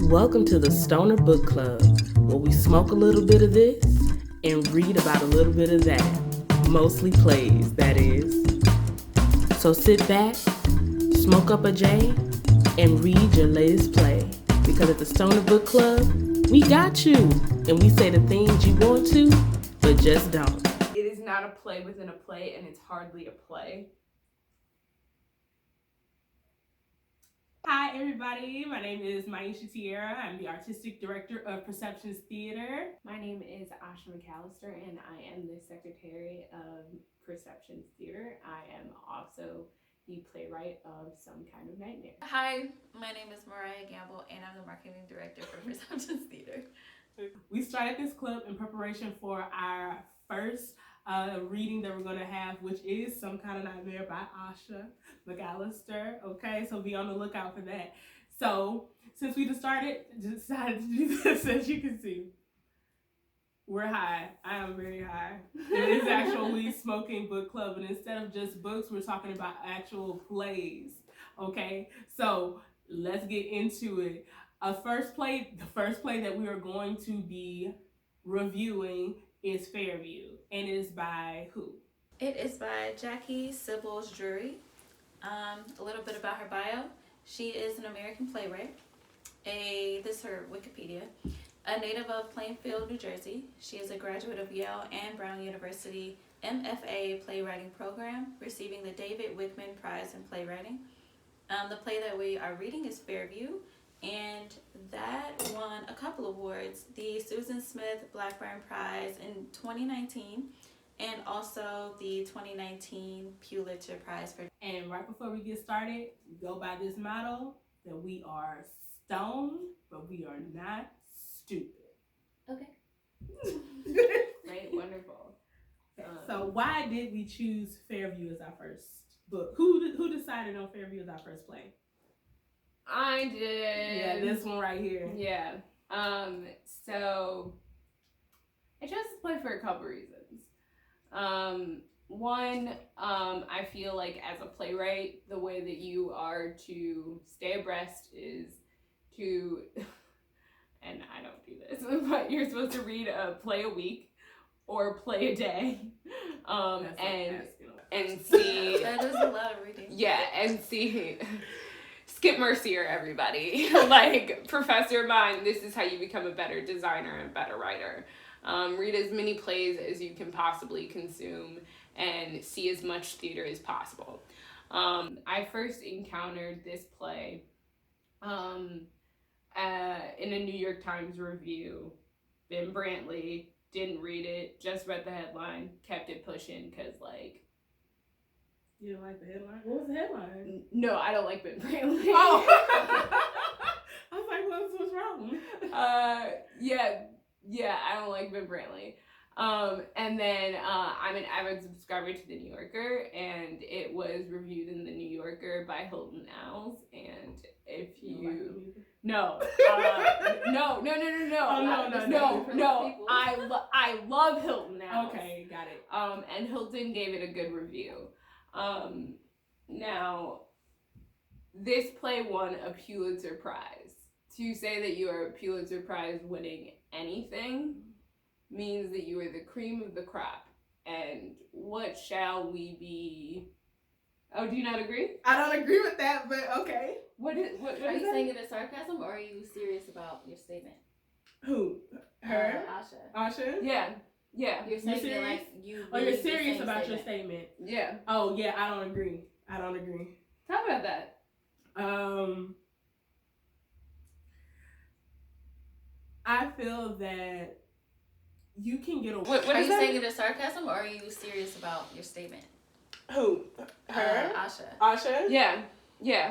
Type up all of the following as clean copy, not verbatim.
Welcome to the Stoner Book Club, where we smoke a little bit of this and read about a little bit of that. Mostly plays, that is. So sit back, smoke up a J, and read your latest play. Because at the Stoner Book Club, we got you. And we say the things you want to, but just don't. It is not a play within a play, and it's hardly a play. Hi everybody, my name is Maisha Tierra. I'm the Artistic Director of Perceptions Theater. My name is Asha McAllister and I am the Secretary of Perceptions Theater. I am also the playwright of Some Kind of Nightmare. Hi, my name is Mariah Gamble and I'm the Marketing Director for Perceptions Theater. We started this club in preparation for our first reading that we're going to have, which is Some Kind of Nightmare by Asha McAllister. Okay, so be on the lookout for that. So since we decided to do this, as you can see, we're high. I am very high. It is actually Smoking Book Club, and instead of just books, we're talking about actual plays. Okay, so let's get into it. The first play that we are going to be reviewing is Fairview, and it is by who? It is by Jackie Sybil's Drury. A little bit about her bio. She is an American playwright. This is her Wikipedia. A native of Plainfield, New Jersey. She is a graduate of Yale and Brown University MFA playwriting program, receiving the David Wickman Prize in Playwriting. The play that we are reading is Fairview, and that won a couple awards, the Susan Smith Blackburn Prize in 2019 and also the 2019 Pulitzer Prize for. And right before we get started, we go by this motto that we are stoned, but we are not stupid. Okay. Great, wonderful. So why did we choose Fairview as our first book? Who decided on Fairview as our first play? I did. Yeah, this one right here. Yeah. So I chose this play for a couple reasons. One, I feel like as a playwright, the way that you are to stay abreast is to, and I don't do this, but you're supposed to read a play a week or play a day, and see. That is a lot of reading. Yeah, and see. Skip Mercier, everybody. Like, professor of mine, this is how you become a better designer and better writer. Read as many plays as you can possibly consume and see as much theater as possible. I first encountered this play in a New York Times review. Ben Brantley, didn't read it, just read the headline, kept it pushing because, like, You didn't like the headline? What was the headline? no, I don't like Ben Brantley. Oh! I was like, what's wrong? Yeah, I don't like Ben Brantley. And then I'm an avid subscriber to the New Yorker, and it was reviewed in the New Yorker by Hilton Owls. And if you no, no. Oh, no. I love Hilton Owls. Okay, got it. And Hilton gave it a good review. Now, this play won a Pulitzer Prize. To say that you are a Pulitzer Prize winning anything means that you are the cream of the crop. And what shall we be? Oh, do you not agree? I don't agree with that, but okay. What Are is you saying it as sarcasm or are you serious about your statement? Who? Her? Asha. Asha? Yeah. You're saying serious? it like you. Oh, you're believe the serious same about your statement. statement. Yeah. Oh, yeah, I don't agree. Talk about that. I feel that you can get a... What Are is you that? saying it as sarcasm or are you serious about your statement? Who? Her? Asha. Asha? Yeah.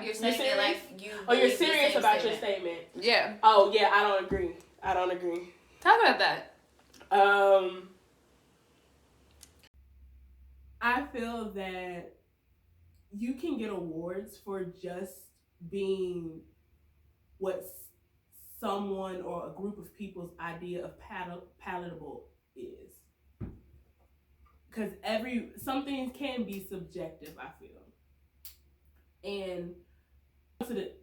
You're saying it like you. Oh, you're believe the serious same about statement. your statement. Yeah. Oh, yeah, I don't agree. Talk about that. I feel that you can get awards for just being what someone or a group of people's idea of palatable is. Because some things can be subjective, I feel. And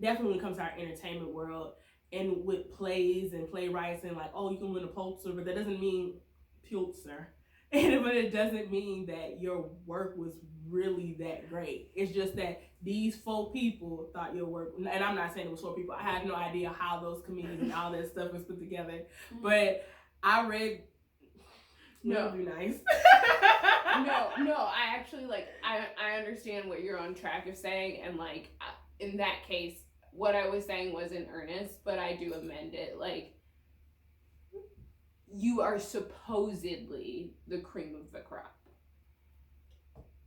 definitely when it comes to our entertainment world, and with plays and playwrights and like, oh, you can win a Pulitzer, but that doesn't mean Pulitzer. But it doesn't mean that your work was really that great. It's just that these 4 people thought your work, and I'm not saying it was 4 people. I have no idea how those committees and all that stuff was put together. But I read. No, be nice. no. I actually I understand what you're on track of saying, and like in that case, what I was saying was in earnest, but I do amend it. Like, you are supposedly the cream of the crop.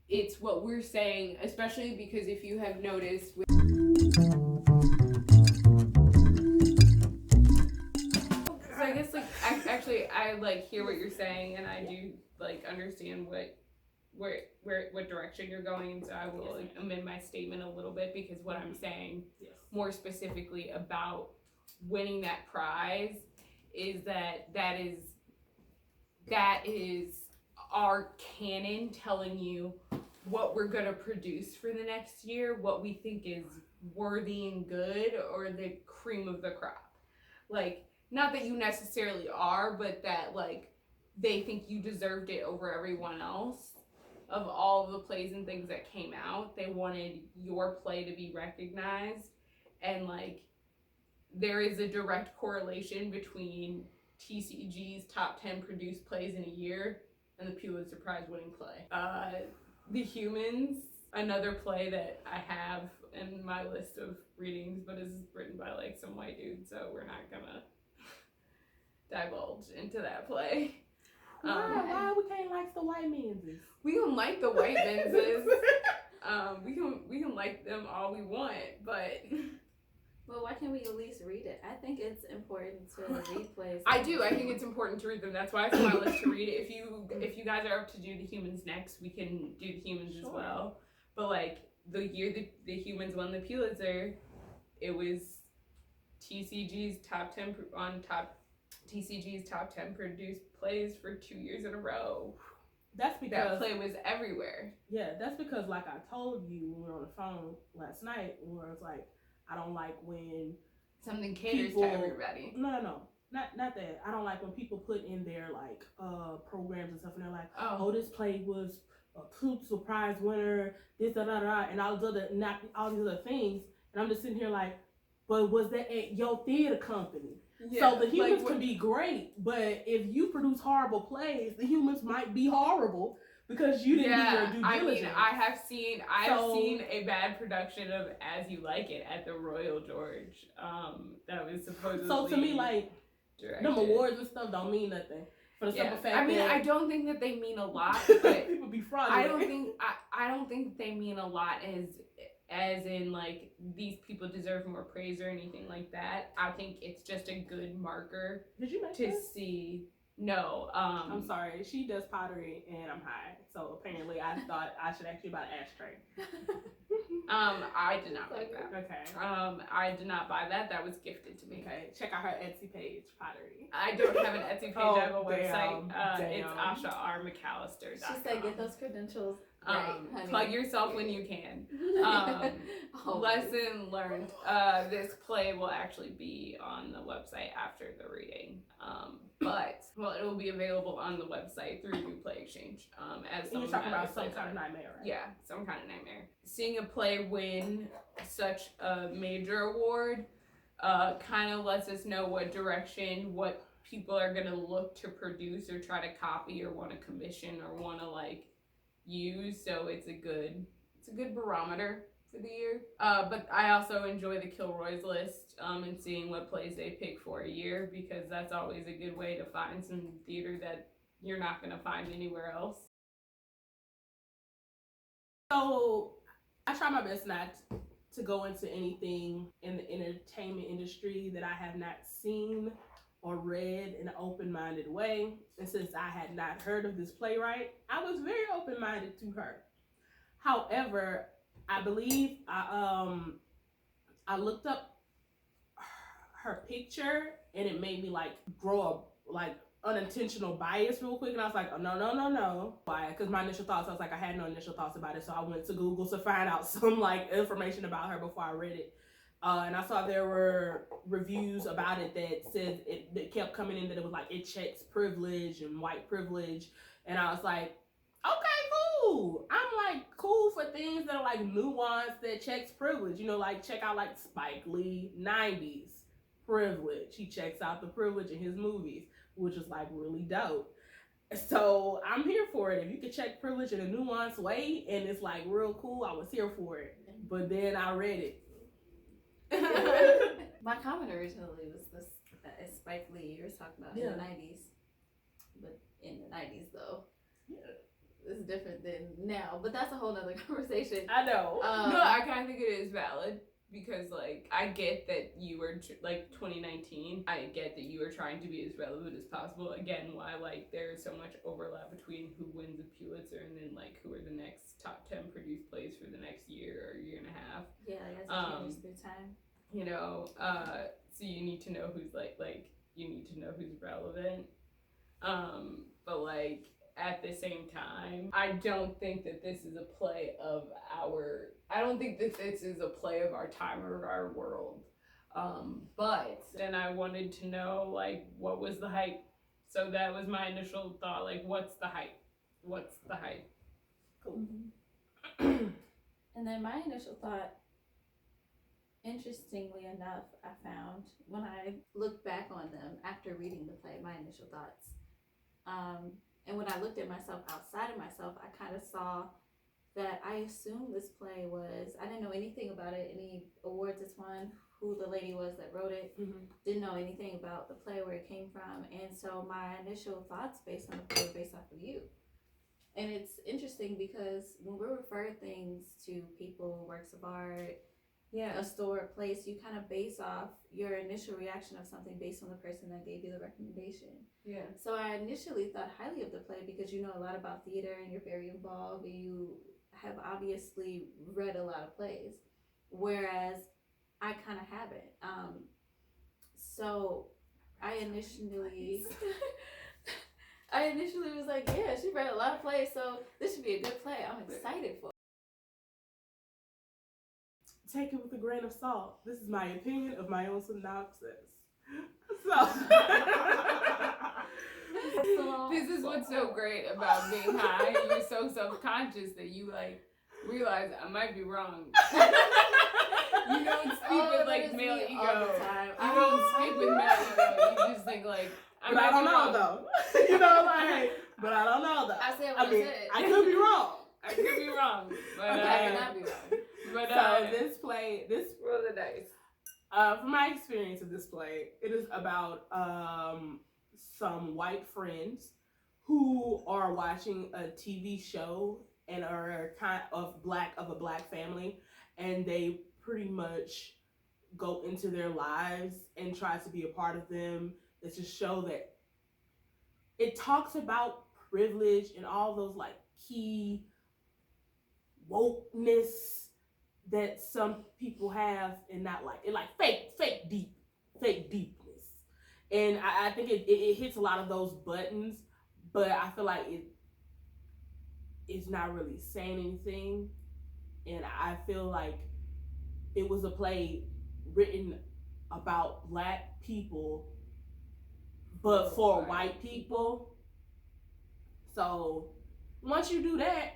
It's what we're saying, especially because if you have noticed. So I guess like I like hear what you're saying, and I do like understand what direction you're going, and so I will amend my statement a little bit, because what I'm saying more specifically about winning that prize is that is our canon telling you what we're going to produce for the next year, what we think is worthy and good, or the cream of the crop. Like, not that you necessarily are, but that like they think you deserved it over everyone else. Of all the plays and things that came out, they wanted your play to be recognized, and like there is a direct correlation between TCG's top 10 produced plays in a year and the Pulitzer Prize winning play. The Humans, another play that I have in my list of readings, but is written by like some white dude, so we're not gonna divulge into that play. Why we can't like the white men's? We can like the white men's. We can like them all we want, but. Well, why can't we at least read it? I think it's important to read plays. I do. I think it's important to read them. That's why it's on my list to read it. If you guys are up to do the Humans next, we can do the Humans as well. But like the year the Humans won the Pulitzer, it was TCG's top 10 produced plays for 2 years in a row. That's because that play was everywhere. Yeah, that's because like I told you when we were on the phone last night, where it's like, I don't like when something caters to everybody. No, not that. I don't like when people put in their like programs and stuff, and they're like, oh, this play was a Pulitzer Prize winner, this and all these other things, and I'm just sitting here like, but was that at your theater company? Yeah, so the Humans can be great, but if you produce horrible plays, the Humans might be horrible. Because you didn't do your due diligence. I mean, I have seen a bad production of As You Like It at the Royal George. That was supposedly. So to me, like, directed. them awards and stuff don't mean nothing. For the simple fact I mean, that I don't think that they mean a lot, but people be fraudulent. I don't think they mean a lot as in like these people deserve more praise or anything like that. I think it's just a good marker. Did you make to see? No. I'm sorry. She does pottery and I'm high. So apparently I thought I should actually buy an ashtray. I did not buy that. Okay. I did not buy that. That was gifted to me. Okay. Check out her Etsy page, pottery. I don't have an Etsy page. I have a website. Damn. It's AshaRMcAllister.com. She said get those credentials. Right, plug yourself when you can. Lesson learned. This play will actually be on the website after the reading. But it will be available on the website through New Play Exchange. As you're talking about some kind of nightmare, right? Yeah, some kind of nightmare. Seeing a play win such a major award kind of lets us know what direction, what people are gonna look to produce or try to copy or want to commission or want to like use. So it's a good barometer for the year. But I also enjoy the Kilroy's list and seeing what plays they pick for a year, because that's always a good way to find some theater that you're not going to find anywhere else. So I try my best not to go into anything in the entertainment industry that I have not seen or read in an open-minded way. And since I had not heard of this playwright, I was very open-minded to her. However, I believe I looked up her picture and it made me like grow a unintentional bias real quick, and I was like, oh, no. Why? Because my initial thoughts, I was like, I had no initial thoughts about it, so I went to Google to find out some like information about her before I read it. And I saw there were reviews about it that said that kept coming in that it was like it checks privilege and white privilege, and I was like, okay, cool. I'm like cool for things that are like nuanced that checks privilege. You know, like check out like Spike Lee 90s privilege. He checks out the privilege in his movies, which is like really dope. So I'm here for it. If you could check privilege in a nuanced way and it's like real cool, I was here for it. But then I read it. My comment originally was this Spike Lee. You were talking about in the 90s, but in the 90s though, it's different than now. But that's a whole nother conversation. I know. No, I kind of think it is valid because, like, I get that you were like 2019. I get that you were trying to be as relevant as possible. Again, why like there's so much overlap between who wins a Pulitzer and then like who are the next top 10 produced plays for the next year or year and a half. Yeah, I guess it changes through time. You know, so you need to know who's like you need to know who's relevant. But like at the same time, I don't think that this is a play of our. I don't think that this is a play of our time or our world. But then I wanted to know like what was the hype. So that was my initial thought. Like, what's the hype? What's the hype? Cool. Mm-hmm. And then my initial thought. Interestingly enough, I found when I looked back on them after reading the play, my initial thoughts, and when I looked at myself outside of myself, I kind of saw that I assumed this play was, I didn't know anything about it, any awards it's won, who the lady was that wrote it, didn't know anything about the play, where it came from, and so my initial thoughts based on the play were based off of you. And it's interesting because when we refer things to people, works of art, a store, a place, you kind of base off your initial reaction of something based on the person that gave you the recommendation. Yeah. So I initially thought highly of the play because you know a lot about theater and you're very involved and you have obviously read a lot of plays, whereas I kind of haven't. So I initially was like, yeah, she read a lot of plays, so this should be a good play. I'm excited for it. Take it with a grain of salt. This is my opinion of my own synopsis. So this is what's so great about being high. You're so self-conscious that you like realize I might be wrong. You don't speak with like male ego. You don't speak with male ego. You just think like I don't know though. You know, like, but I don't know though. I said what I said. I could be wrong. I could be wrong, but I could not be wrong. But so this roll the dice. From my experience of this play, it is about some white friends who are watching a TV show and are kind of a black family, and they pretty much go into their lives and try to be a part of them. It's a show that it talks about privilege and all those like key wokeness that some people have, and not like it, like fake deepness. And I think it hits a lot of those buttons, but I feel like it's not really saying anything. And I feel like it was a play written about black people, but for white people. So once you do that,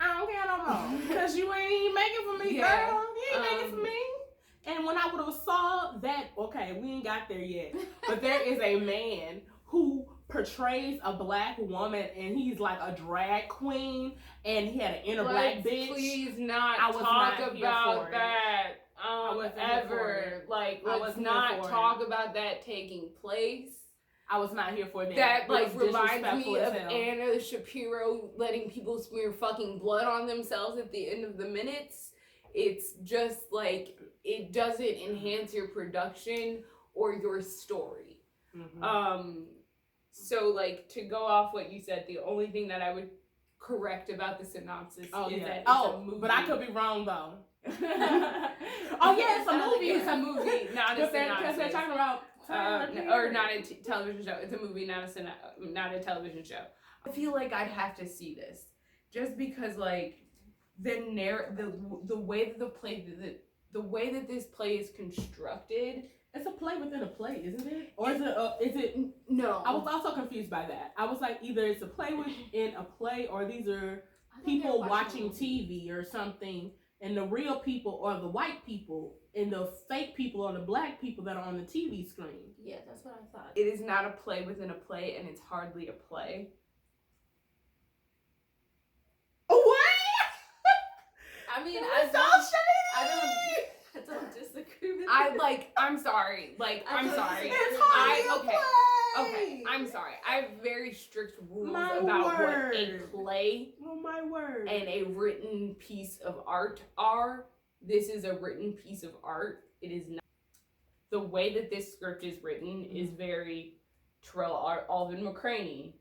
I don't care no more, because you ain't making for me, girl. You ain't making for me. And when I would have saw that, okay, we ain't got there yet, but there is a man who portrays a black woman, and he's like a drag queen, and he had an inner black bitch. Please not I was talk not about that ever. Like, let's not talk about that taking place. I was not here for that. That like reminds me of Anna Shapiro letting people smear fucking blood on themselves at the end of the minutes. It's just like it doesn't enhance your production or your story. So like to go off what you said, the only thing that I would correct about the synopsis is that it's a movie. But I could be wrong though. It's a movie. It's a movie, not a synopsis. Because they're talking about or not a television show. It's a movie, not a television show. I feel like I'd have to see this just because like the way that the play the way that this play is constructed. It's a play within a play, isn't it? Or is it? No. I was also confused by that. I was like, either it's a play within a play, or these are people watching TV or something, and the real people are the white people, and the fake people are the black people that are on the TV screen. Yeah, that's what I thought. It is not a play within a play, and it's hardly a play. What? I mean, I don't disagree with I'm sorry. I'm sorry. It's hardly a play. Okay, I'm sorry. I have very strict rules My about word. what a play Oh my word. and a written piece of art are. This is a written piece of art. It is not. The way that this script is written is very Terrell Alvin McCraney,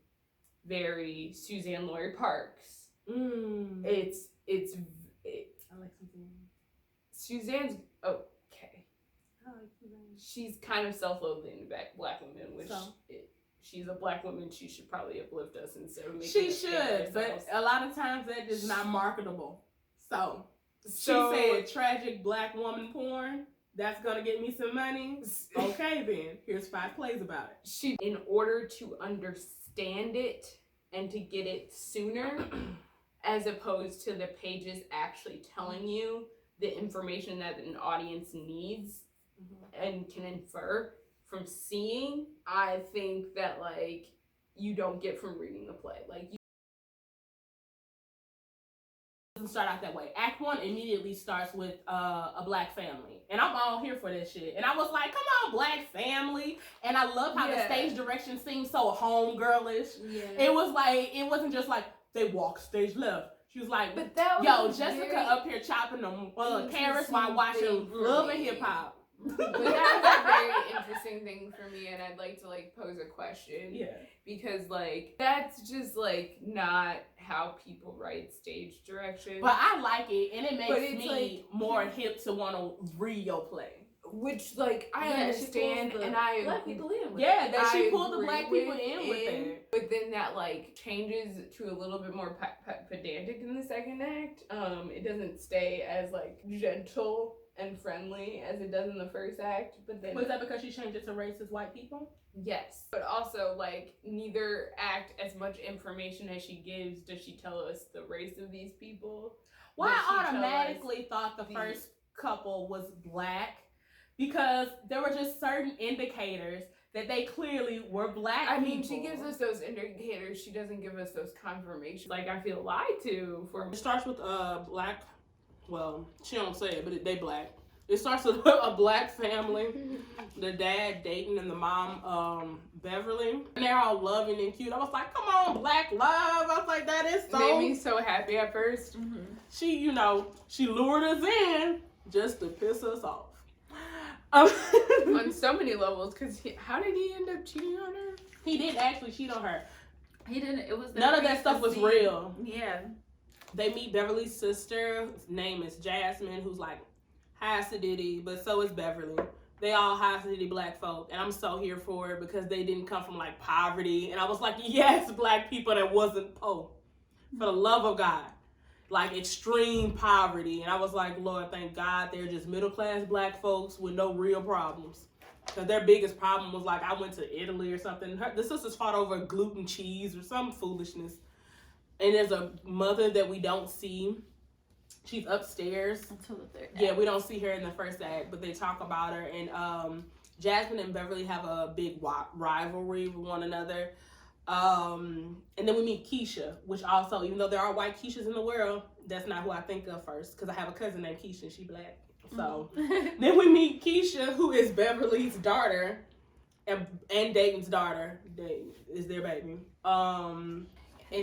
very Suzanne Lori Parks. It's I like Suzanne. Suzanne's okay. I like Suzanne. She's kind of self-loathing black women, which So? she's a black woman. She should probably uplift us instead of making She us hate should, but ourselves. a lot of times that is not marketable. So So- she said tragic black woman porn. That's gonna get me some money. Okay, then here's 5 plays about it. She, in order to understand it and to get it sooner, as opposed to the pages actually telling you the information that an audience needs and can infer from seeing, I think that you don't get from reading the play. Doesn't start out that way. Act 1 immediately starts with a black family, and I'm all here for this shit. And I was like, come on, black family. And I love how the stage direction seems so homegirlish. Yeah. It was like, it wasn't just like they walk stage left. She was like, But that was yo, a Jessica very up here chopping them carrots while interesting watching thing for Love me. and Hip Hop. But that was a very interesting thing for me, and I'd like to pose a question. Yeah. Because that's just not how people write stage direction. But I like it, and it But makes it's me more hip to want to read your play. Which I Yeah, understand, she pulls the and I black people in with Yeah, it. that she I pulled the agree black people in with it. But then that changes to a little bit more pedantic in the second act. It doesn't stay as gentle and friendly as it does in the first act. But then Was that because she changed it to racist white people? yes, but also neither act, as much information as she gives, does she tell us the race of these people. Well, Does she I tell automatically thought the first couple was black because there were just certain indicators that they clearly were black I mean, people. she gives us those indicators. She doesn't give us those confirmations. I feel lied to for. It starts with a black. Well, she don't say it, but they black. It starts with a black family, the dad Dayton and the mom Beverly, and they're all loving and cute. I was like, come on, black love. I was like, that is so. Made me so happy at first. She, she lured us in just to piss us off. On so many levels, because how did he end up cheating on her? He didn't actually cheat on her. He didn't. It was None of that stuff was real. Yeah. They meet Beverly's sister. His name is Jasmine, who's high acidity, but so is Beverly. They all high acidity black folk, and I'm so here for it because they didn't come from poverty. And I was like, yes, black people that wasn't poor, for the love of God, extreme poverty. And I was like, Lord, thank God they're just middle class black folks with no real problems. Because their biggest problem was I went to Italy or something. The sisters fought over gluten cheese or some foolishness. And there's a mother that we don't see. She's upstairs. Until the third. Yeah, we don't see her in the first act, but they talk about her. And Jasmine and Beverly have a big rivalry with one another. And then we meet Keisha, which also, even though there are white Keishas in the world, that's not who I think of first. Because I have a cousin named Keisha and she black. So then we meet Keisha, who is Beverly's daughter and Dayton's daughter. Dayton is their baby. And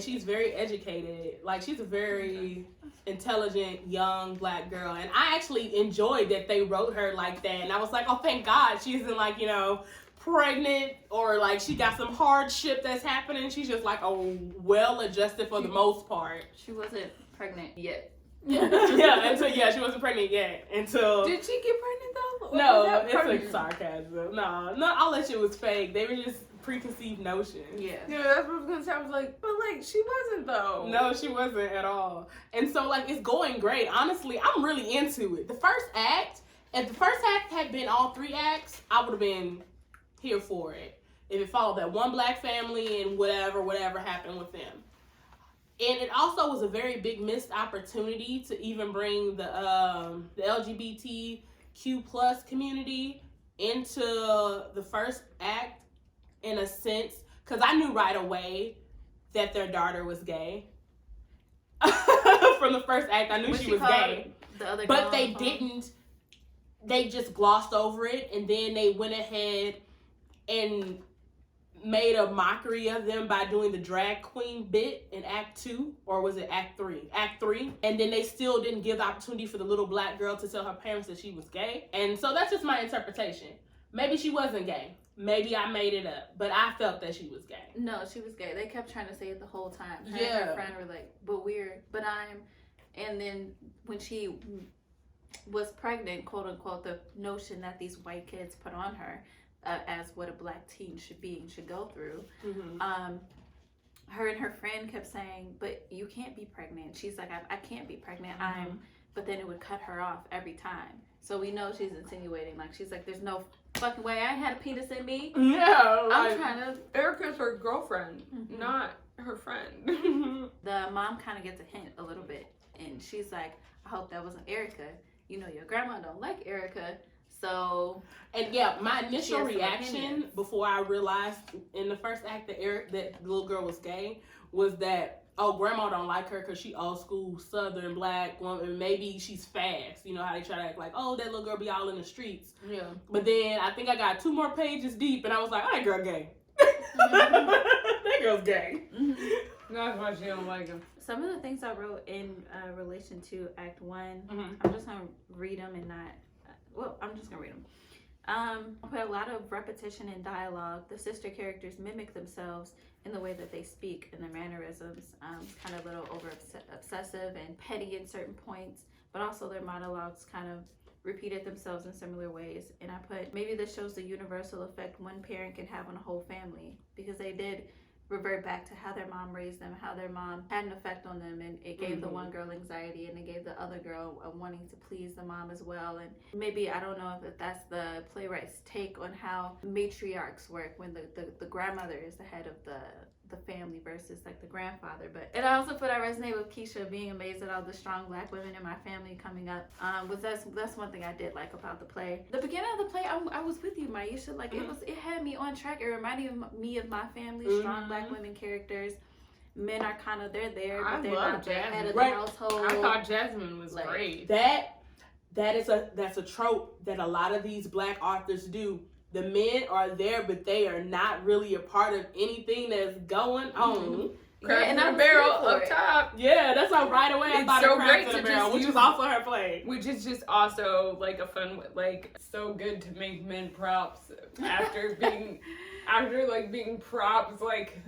she's very educated. She's a very intelligent, young black girl. And I actually enjoyed that they wrote her like that. And I was like, oh, thank God she isn't pregnant or she got some hardship that's happening. She's just well-adjusted for the most part. She wasn't pregnant yet. She wasn't pregnant yet until. Did she get pregnant though? No, it's sarcasm. No, all that shit was fake. They were just preconceived notions. Yeah. Yeah, that's what I was gonna say. I was like, but like she wasn't though. No, she wasn't at all. And so like it's going great. Honestly, I'm really into it. The first act, if the first act had been all 3 acts, I would have been here for it. If it followed that one black family and whatever happened with them. And it also was a very big missed opportunity to even bring the LGBTQ plus community into the first act in a sense, because I knew right away that their daughter was gay. From the first act, I knew she was gay. The other but girl they on the phone? didn't. They just glossed over it, and then they went ahead and made a mockery of them by doing the drag queen bit in Act 2, or was it Act 3? Act 3. And then they still didn't give the opportunity for the little black girl to tell her parents that she was gay. And so that's just my interpretation. Maybe she wasn't gay. Maybe I made it up, but I felt that she was gay. No, she was gay. They kept trying to say it the whole time. Her Yeah. and her friend were like, but we're, but I'm, and then when she was pregnant, quote unquote, the notion that these white kids put on her as what a black teen should be and should go through, her and her friend kept saying, but you can't be pregnant. She's like, I can't be pregnant. But then it would cut her off every time. So we know she's insinuating, like, she's like, there's no fucking way I had a penis in me. Yeah, I'm trying to. Erica's her girlfriend, not her friend. The mom kind of gets a hint a little bit, and she's like, I hope that wasn't Erica. You know, your grandma don't like Erica, so. And yeah, my initial She has some reaction opinions. before I realized in the first act that the little girl was gay was that, oh, grandma don't like her because she old school Southern black woman. Maybe she's fast. You know how they try to act like, oh, that little girl be all in the streets. Yeah. But then I think I got 2 more pages deep and I was like, oh, that girl gay. That girl's gay. That's why she don't like him. Some of the things I wrote in relation to Act 1, Mhm. I'm just going to read them and not, I'm just going to read them. I put a lot of repetition in dialogue. The sister characters mimic themselves in the way that they speak and their mannerisms. It's kind of a little obsessive and petty in certain points, but also their monologues kind of repeated themselves in similar ways. And I put, maybe this shows the universal effect one parent can have on a whole family, because they did revert back to how their mom raised them, how their mom had an effect on them, and it gave the one girl anxiety and it gave the other girl wanting to please the mom as well. And maybe, I don't know if that's the playwright's take on how matriarchs work, when the grandmother is the head of the family versus like the grandfather. But and I also put, I resonate with Keisha being amazed at all the strong black women in my family coming up. That's one thing I did like about the play. The beginning of the play, I was with you, Maisha. Like it had me on track. It reminded me of my family, strong black women characters. Men are kind of, they're there, but they're not the head of the household. I thought Jasmine was Like, great. That's a trope that a lot of these black authors do. The men are there, but they are not really a part of anything that's going on. Crabs and in I a was barrel here for up it. top. Yeah, that's why right away I It's thought so of Crabs great in a to Barrel, just which use- was also her play. Which is just also like a fun, like so good to make men props after being props like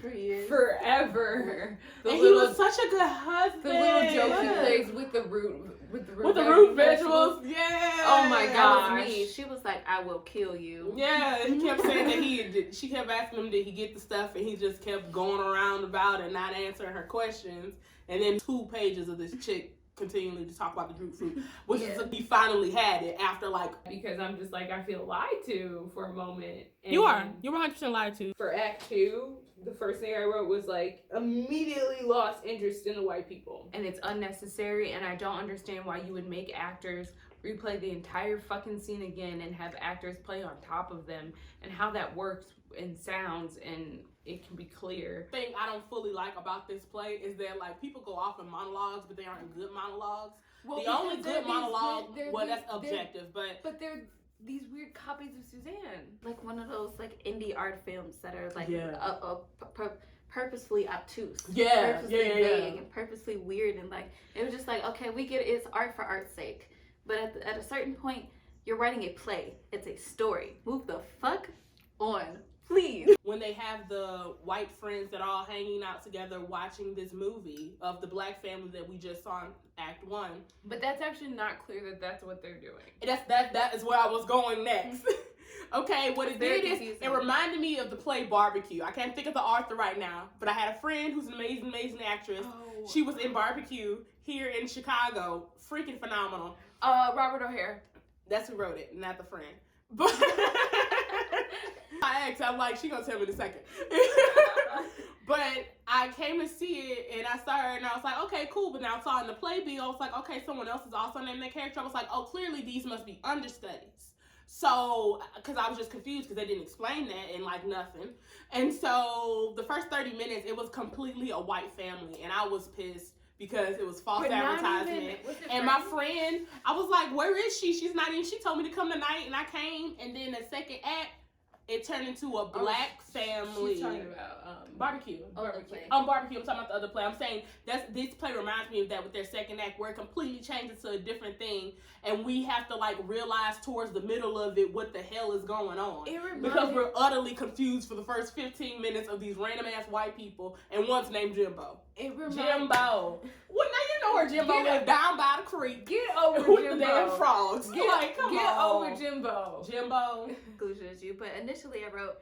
For years. forever. And he was such a good husband. The little joke he Yeah. plays with the root vegetables. Yeah. Oh my That God. was me. She was like, I will kill you. Yeah, he kept saying that she kept asking him, did he get the stuff? And he just kept going around about and not answering her questions. And then 2 pages of this chick continually to talk about the Greek fruit, which is he finally had it after like. Because I'm just like, I feel lied to for a moment. And You're 100% lied to. For Act 2, the first thing I wrote was like, immediately lost interest in the white people. And it's unnecessary, and I don't understand why you would make actors replay the entire fucking scene again and have actors play on top of them, and how that works and sounds, and it can be clear. The thing I don't fully like about this play is that like people go off in monologues, but they aren't good monologues. Well, the only because good monologue, they're that's objective, but they're these weird copies of Suzanne. Like one of those like indie art films that are like Yeah. purposefully obtuse. Yeah, Purposely yeah. vague and purposely weird, and like it was just like, okay, we get it, it's art for art's sake. But at a certain point, you're writing a play. It's a story. Move the fuck on, please. When they have the white friends that are all hanging out together watching this movie of the black family that we just saw in Act 1. But that's actually not clear that that's what they're doing. That is where I was going next. Okay, what it Very did is confusing. it reminded me of the play Barbecue. I can't think of the author right now, but I had a friend who's an amazing actress. Oh. She was in Barbecue here in Chicago. Freaking phenomenal. Robert O'Hare. That's who wrote it, not the friend. But I asked, I'm like, she gonna tell me in a second. But I came to see it, and I saw her, and I was like, okay, cool. But now I saw in the playbill, I was like, okay, someone else is also named that character. I was like, oh, clearly these must be understudies. So, because I was just confused because they didn't explain that and like nothing. And so the first 30 minutes, it was completely a white family, and I was pissed because it was false advertisement. And my friend, I was like, where is she? She's not in. She told me to come tonight, and I came. And then the second act, it turned into a black family. She's talking about Barbecue. Barbecue. Barbecue. I'm talking about the other play. I'm saying this play reminds me of that with their second act, where it completely changes to a different thing, and we have to like realize towards the middle of it what the hell is going on, because we're utterly confused for the first 15 minutes of these random ass white people, and one's named Jimbo. Jimbo. Well, now you know where Jimbo lives, down by the creek. Get over with Jimbo. the damn frogs. Get Come on. on. Over Jimbo. Jimbo. Conclusion is you. But initially I wrote,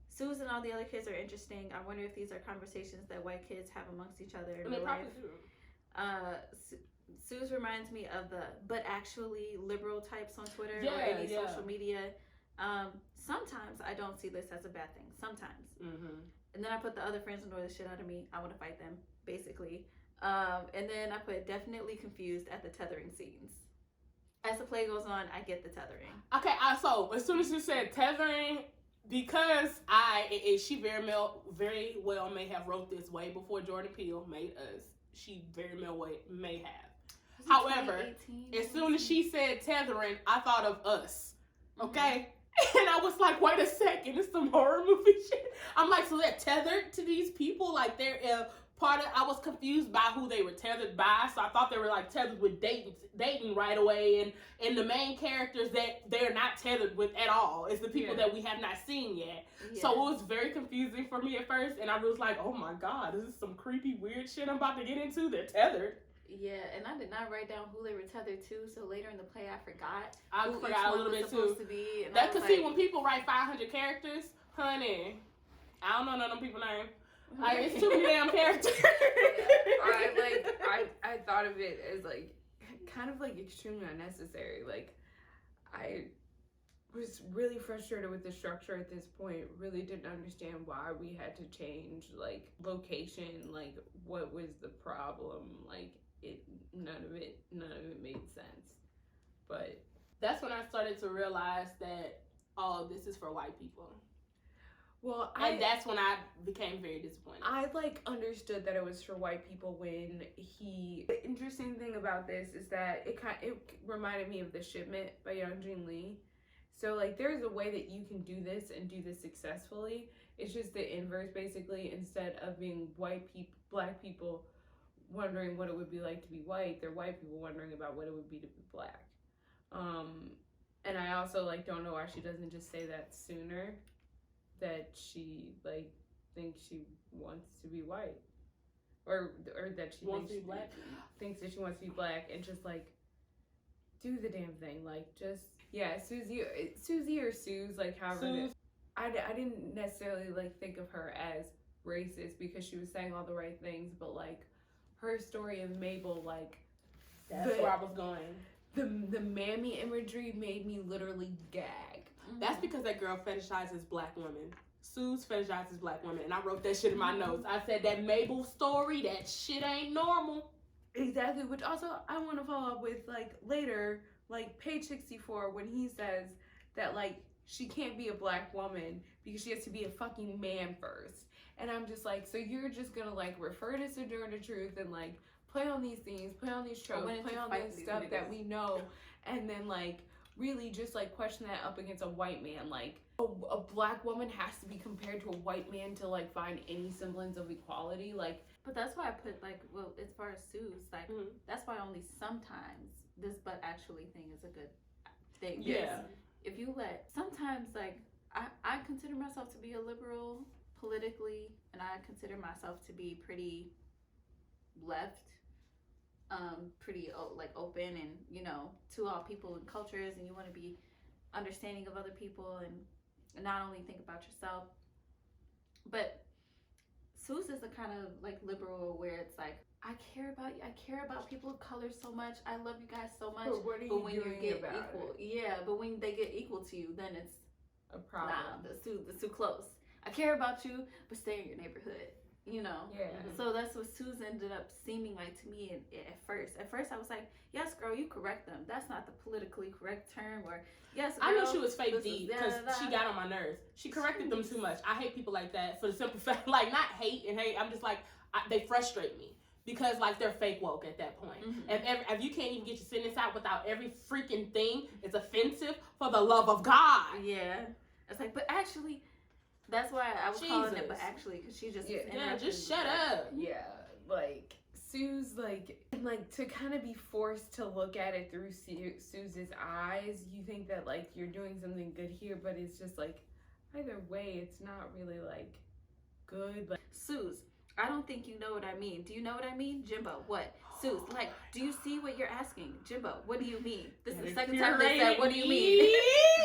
Suze and all the other kids are interesting. I wonder if these are conversations that white kids have amongst each other in real life. Suze reminds me of the but actually liberal types on Twitter or any social media. Sometimes I don't see this as a bad thing. Sometimes. Mm-hmm. And then I put the other friends annoy the shit out of me. I want to fight them, basically. And then I put definitely confused at the tethering scenes. As the play goes on, I get the tethering. Okay, so as soon as you said tethering, because she very well may have wrote this way before Jordan Peele made Us. She very well may have. However, as soon as she said tethering, I thought of Us. Okay? Mm-hmm. And I was like, wait a second, it's some horror movie shit. I'm like, so they're tethered to these people? Like they're I was confused by who they were tethered by, so I thought they were like tethered with dating right away, and the main characters that they're not tethered with at all is the people that we have not seen yet. Yeah. So it was very confusing for me at first, and I was like, oh my god, this is some creepy weird shit I'm about to get into. They're tethered. Yeah, and I did not write down who they were tethered to, so later in the play I forgot. I forgot a little bit too. That could see when people write 500 characters, honey. I don't know none of them people's names. Like, it's too many damn characters. I thought of it as like kind of like extremely unnecessary. Like I was really frustrated with the structure at this point. Really didn't understand why we had to change like location. Like what was the problem? Like none of it made sense. But that's when I started to realize that this is for white people. Well, that's when I became very disappointed. I like understood that it was for white people when the interesting thing about this is that it reminded me of The Shipment by Young Jin Lee. So like there's a way that you can do this and do this successfully. It's just the inverse basically. Instead of being black people wondering what it would be like to be white, they're white people wondering about what it would be to be black. And I also like don't know why she doesn't just say that sooner. That she like thinks she wants to be white, or that she wants to be black. Thinks that she wants to be black, and just like do the damn thing. Like just Susie or Suze, like however. I didn't necessarily like think of her as racist because she was saying all the right things, but like her story of Mabel, like that's where I was going. The mammy imagery made me literally gag. That's because that girl fetishizes black women. Suze fetishizes black women, and I wrote that shit in my notes. I said that Mabel story, that shit ain't normal. Exactly, which also I want to follow up with like later, like page 64, when he says that like she can't be a black woman because she has to be a fucking man first. And I'm just like, so you're just gonna like refer to Sojourner Truth and like play on these things, play on these tropes, play on this stuff that we know, and then like really just like question that up against a white man. Like a black woman has to be compared to a white man to like find any semblance of equality. Like, but that's why I put like, well, as far as Suze, like that's why only sometimes this but actually thing is a good thing. Yeah. If you sometimes like I consider myself to be a liberal politically, and I consider myself to be pretty left, pretty like open and to all people and cultures, and you want to be understanding of other people and not only think about yourself. But Suze is the kind of like liberal where it's like, I care about you. I care about people of color so much. I love you guys so much. But what are you doing about equal, it? yeah, but when they get equal to you, then it's A problem. nah, that's too close. I care about you, but stay in your neighborhood. You know. Yeah. So that's what Suze ended up seeming like to me at first. At first, I was like, "Yes, girl, you correct them. That's not the politically correct term." Or yes, girl, I knew she was fake this deep is because da, da, da. she got on my nerves. She corrected them too much. I hate people like that for the simple fact, like not hate and hate. I'm just like they frustrate me because like they're fake woke at that point. Mhm. If you can't even get your sentence out without every freaking thing is offensive, for the love of God. Yeah, it's like, but actually, that's why I was calling it. But Jesus. actually, because she just Yeah, just shut up. Yeah, like Sue's like to kind of be forced to look at it through Sue's eyes. You think that like you're doing something good here, but it's just like either way, it's not really like good. Like Suze, I don't think you know what I mean. Do you know what I mean? Jimbo, what? Suze, like, do you see what you're asking? Jimbo, what do you mean? This is the second time they said, what do you mean?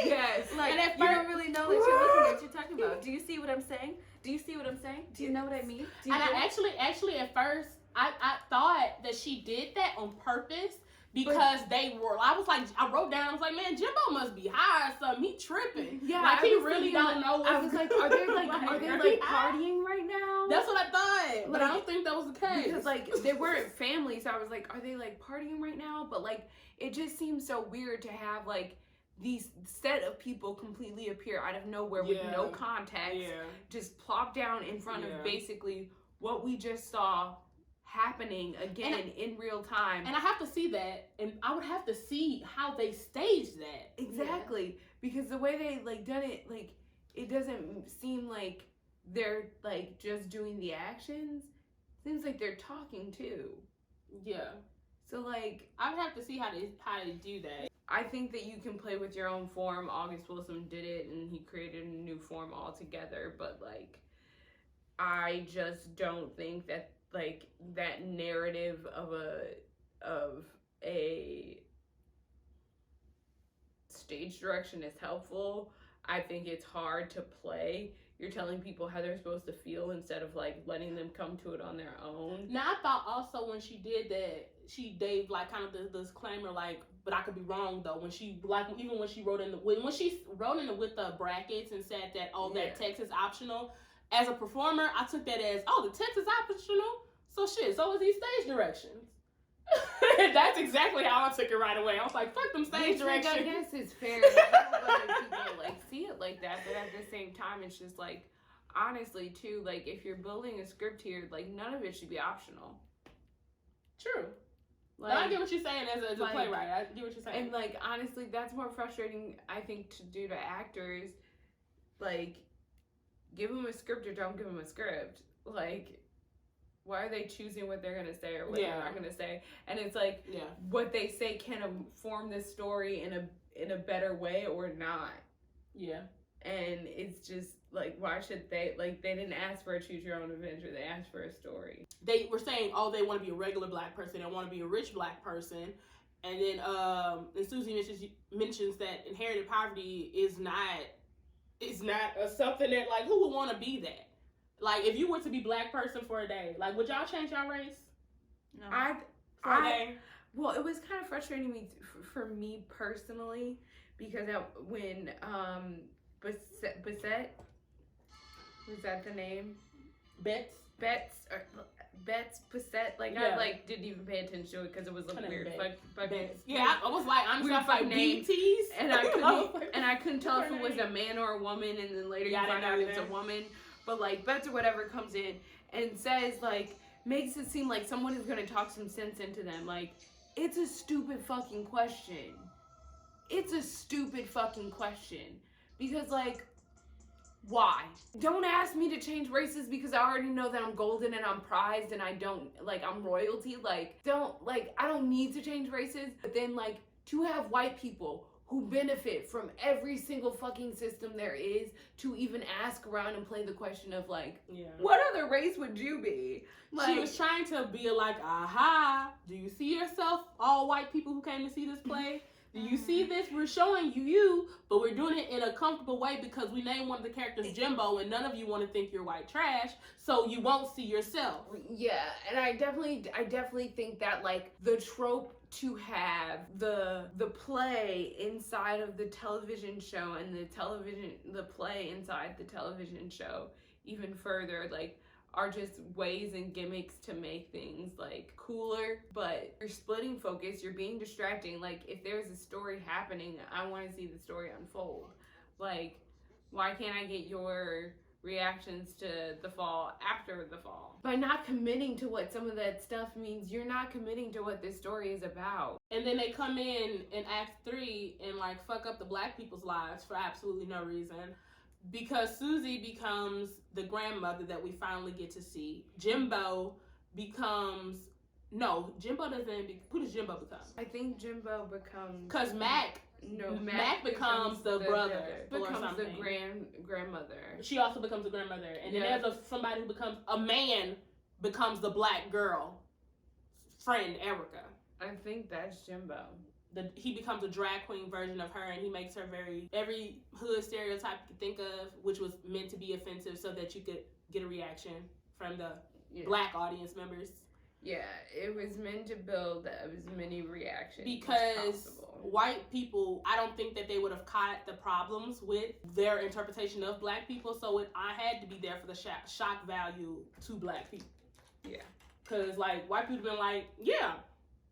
yes, Like, And at you first- don't really know what you're looking at, you're talking about. Do you see what I'm saying? Do you see what I'm saying? Do you know what I mean? Do you And get I it? actually at first I thought that she did that on purpose because they were. I was like, I wrote down. I was like, man, Jimbo must be high or something. He tripping. yeah, like I he was really thinking, don't know. What's I was like, are they like Like, partying right now? That's what I thought, but I Like, don't think that was the case. Because like they weren't families. I was like, are they like partying right now? But like it just seems so weird to have like these set of people completely appear out of nowhere with no context, just plop down in front of basically what we just saw happening again in real time. And I have to see that, and I would have to see how they staged that. Exactly, because the way they like done it, like it doesn't seem like they're like just doing the actions. Seems like they're talking too. Yeah, So like I would have to see how they do that. I think that you can play with your own form. August Wilson did it, and he created a new form altogether. But like, I just don't think that like that narrative of a stage direction is helpful. I think it's hard to play. You're telling people how they're supposed to feel instead of like letting them come to it on their own. Now I thought also when she did that, she gave like kind of the disclaimer, like, but I could be wrong though. When she like even when she wrote in the when she wrote in the with the brackets and said that that text is optional. As a performer, I took that as the text is optional. So shit. So is these stage directions. That's exactly how I took it right away. I was like, fuck them stage directions. I guess it's fair that other people like see it like that, but at the same time, it's just like honestly too, like if you're building a script here, like none of it should be optional. True. Like, I get what you're saying as a playwright. I get what you're saying. and like honestly, that's more frustrating, I think, to do to actors. Like, give them a script or don't give them a script. Like, why are they choosing what they're gonna say or what they're not gonna say? And it's like what they say can form this story in a better way or not. Yeah. And it's just like, why should they, like, they didn't ask for a choose your own adventure, they asked for a story. They were saying, they want to be a regular black person, they want to be a rich black person, and then and Susie mentions that inherited poverty is not something that like who would want to be that. Like, if you were to be black person for a day, like, would y'all change your race? No. For a day? Well, it was kind of frustrating me for me personally because when Bissett, was that the name? Betts Bissett, like I like didn't even pay attention to it because it was a weird fucking. Yeah, I was like, I'm just like name, BTs, and I couldn't tell if it was a man or a woman, and then later you find out it's a woman. But like Betts or whatever comes in and says like makes it seem like someone is gonna talk some sense into them. Like, it's a stupid fucking question. It's a stupid fucking question because like. Why? Don't ask me to change races because I already know that I'm golden and I'm prized and I don't, like, I'm royalty. Like, I don't need to change races. But then, like, to have white people who benefit from every single fucking system there is to even ask around and play the question of, like, what other race would you be? Like, she was trying to be like, aha, do you see yourself, all white people who came to see this play? Do you see this? We're showing you, but we're doing it in a comfortable way because we named one of the characters Jimbo, and none of you want to think you're white trash, so you won't see yourself. Yeah, and I definitely think that like the trope to have the play inside of the television show and the play inside the television show even further, like, are just ways and gimmicks to make things like cooler, but you're splitting focus, you're being distracting. Like, if there's a story happening, I want to see the story unfold. Like, why can't I get your reactions to the fall after the fall? By not committing to what some of that stuff means, you're not committing to what this story is about. And then they come in Act 3 and like fuck up the black people's lives for absolutely no reason. Because Susie becomes the grandmother that we finally get to see. Jimbo doesn't. Who does Jimbo become? I think Jimbo becomes. Because Mac becomes the brother. Becomes the grandmother. She also becomes the grandmother. And then there's somebody who becomes a man, becomes the black girl friend, Erica. I think that's Jimbo. He becomes a drag queen version of her, and he makes her every hood stereotype you could think of, which was meant to be offensive so that you could get a reaction from the black audience members. Yeah, it was meant to build as many reactions because white people, I don't think that they would have caught the problems with their interpretation of black people, so I had to be there for the shock value to black people. Yeah. Because, like, white people been like, yeah,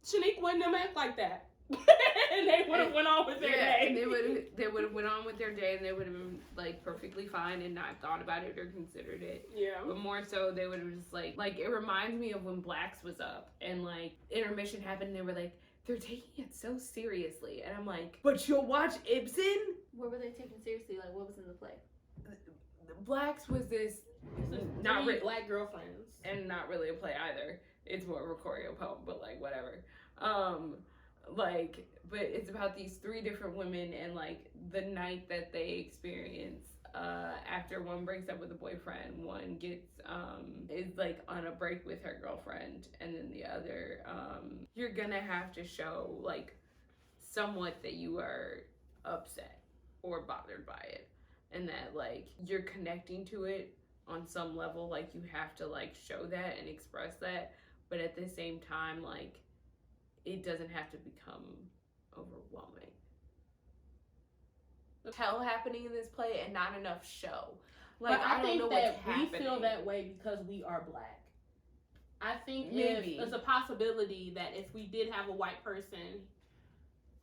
Shanique wouldn't have act like that. And they would have went on with their day. And they would have went on with their day, and they would have been like perfectly fine and not thought about it or considered it. Yeah. But more so, they would have just like it reminds me of when Blacks was up and like intermission happened, and they were like, they're taking it so seriously, and I'm like, but you'll watch Ibsen? What were they taking seriously? Like, what was in the play? Blacks was this not black girlfriends, and not really a play either. It's more of a choreo poem, but like whatever. But it's about these three different women and like the night that they experience after one breaks up with a boyfriend, one gets is like on a break with her girlfriend, and then the other you're gonna have to show like somewhat that you are upset or bothered by it, and that like you're connecting to it on some level. Like, you have to like show that and express that, but at the same time, like, it doesn't have to become overwhelming. Hell happening in this play and not enough show. Like, but I think that we happening. feel that way because we are black. I think Maybe. there's a possibility that if we did have a white person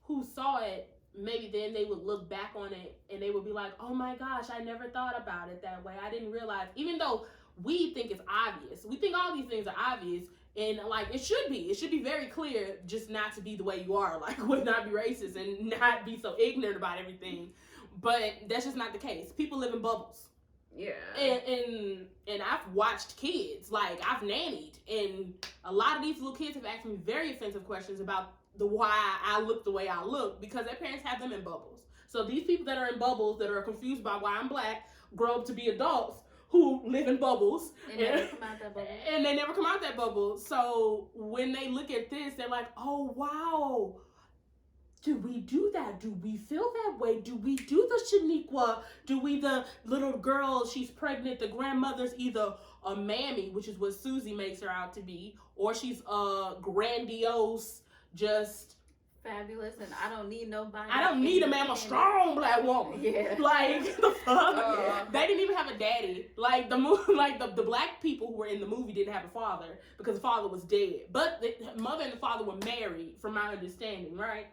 who saw it, maybe then they would look back on it and they would be like, oh my gosh, I never thought about it that way. I didn't realize, even though we think it's obvious. We think all these things are obvious. And, like, it should be very clear just not to be the way you are. Like, would not be racist and not be so ignorant about everything. But that's just not the case. People live in bubbles. Yeah. And I've watched kids. Like, I've nannied. And a lot of these little kids have asked me very offensive questions about why I look the way I look, because their parents have them in bubbles. So these people that are in bubbles, that are confused by why I'm black, grow up to be adults who live in bubbles. And never come out that bubble. And they never come out that bubble. So when they look at this, they're like, oh, wow. Do we do that? Do we feel that way? Do we do the Shaniqua? Do we, the little girl, she's pregnant, the grandmother's either a mammy, which is what Susie makes her out to be, or she's a grandiose, just fabulous, and I don't need nobody. I don't need a man, I'm a strong black woman. Yeah. Like, the fuck? They didn't even have a daddy. Like, the movie, like, the black people who were in the movie didn't have a father because the father was dead. But the mother and the father were married, from my understanding, right?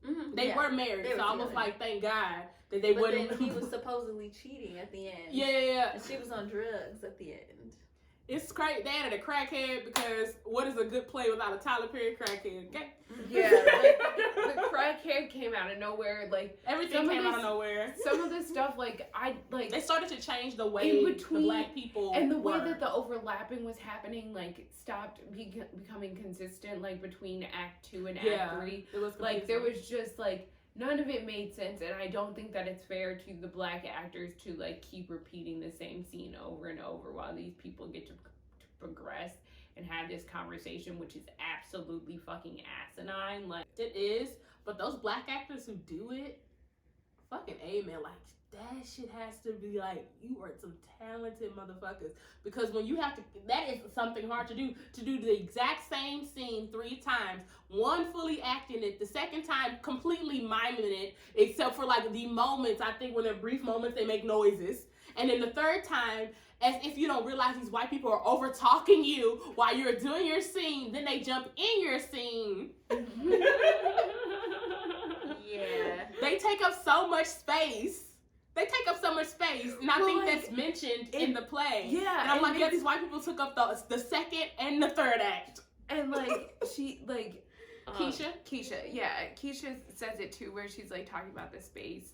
Mm-hmm. They were married, so I was like, thank God that they wouldn't. But then he was supposedly cheating at the end. Yeah. And she was on drugs at the end. It's crazy. They added a crackhead because what is a good play without a Tyler Perry crackhead? Okay? Yeah, like, the crackhead came out of nowhere. Like, everything came out of nowhere. Some of this stuff, like, they started to change the way the black people and the were. way that the overlapping was happening, like, stopped becoming consistent, like, between Act 2 and Act 3. It was like, there was just, like, none of it made sense, and I don't think that it's fair to the black actors to, like, keep repeating the same scene over and over while these people get to progress and have this conversation, which is absolutely fucking asinine. Like, it is, But those black actors who do it, fucking amen. Like, that shit has to be like, you are some talented motherfuckers. Because when you have to, that is something hard to do the exact same scene 3 times. One fully acting it, the second time completely miming it, except for like the moments, I think when they're brief moments, they make noises. And then the third time, as if you don't realize these white people are over talking you while you're doing your scene, then they jump in your scene. Yeah. They take up so much space. And I think like, that's mentioned in the play. Yeah. And I'm like, yeah, these white people took up the second and the third act. And like, she, like, Keisha, Keisha says it too, where she's like talking about the space.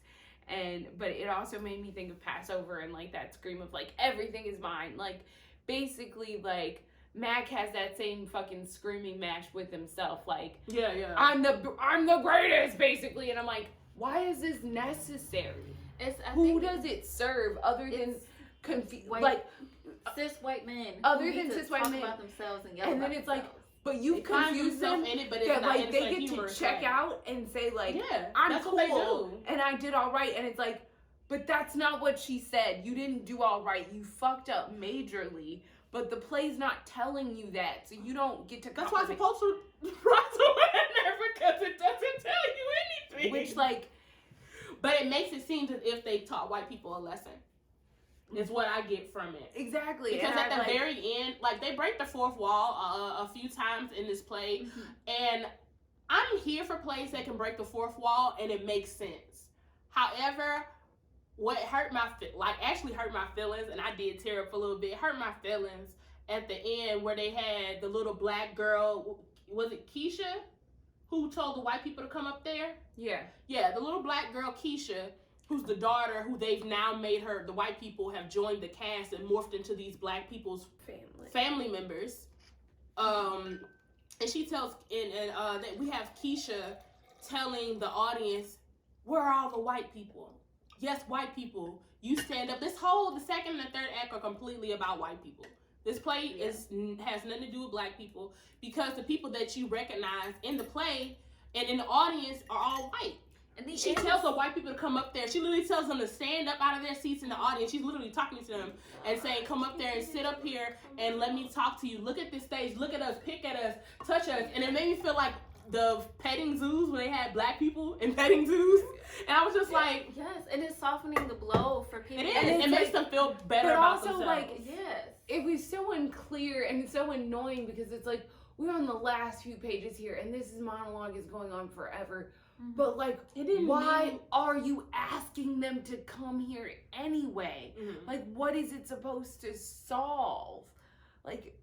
But it also made me think of Passover and like that scream of like, everything is mine. Like, basically, like, Mac has that same fucking screaming match with himself. Like, yeah, I'm the greatest, basically. And I'm like, why is this necessary? Who does it serve other than like cis white men? Other than cis white men about themselves and yell and about then it's like, themselves. but you confuse them in it, but it's that not, like they get to check out and say like, yeah, I'm that's cool what they do. and I did all right, and it's like, but that's not what she said. You didn't do all right. You fucked up majorly. But the play's not telling you that, so you don't get to. That's why it's supposed to rise to winner, because it doesn't tell you anything. Which like, but it makes it seem as if they taught white people a lesson. Is what I get from it. Exactly. Because at the very end, like, they break the fourth wall a few times in this play, and I'm here for plays that can break the fourth wall and it makes sense. However, what hurt my feelings, and I did tear up a little bit, hurt my feelings at the end where they had the little black girl, was it Keisha, who told the white people to come up there? Yeah, the little black girl Keisha, who's the daughter, who they've now made her, the white people have joined the cast and morphed into these black people's family members. And she tells, that we have Keisha telling the audience, where are all the white people? Yes, white people, you stand up. The second and the third act are completely about white people. This play has nothing to do with black people, because the people that you recognize in the play and in the audience are all white. And she tells the white people to come up there. She literally tells them to stand up out of their seats in the audience. She's literally talking to them and saying, come up there and sit up here and let me talk to you. Look at this stage. Look at us. Pick at us. Touch us. And it made me feel like the petting zoos when they had black people in petting zoos. And I was just like... Yes, and it's softening the blow for people. It is. And it makes them feel better about themselves. But also, like, yes. It was so unclear and so annoying, because it's like, we're on the last few pages here and this monologue is going on forever. But like, why are you asking them to come here anyway? Like, what is it supposed to solve? Like,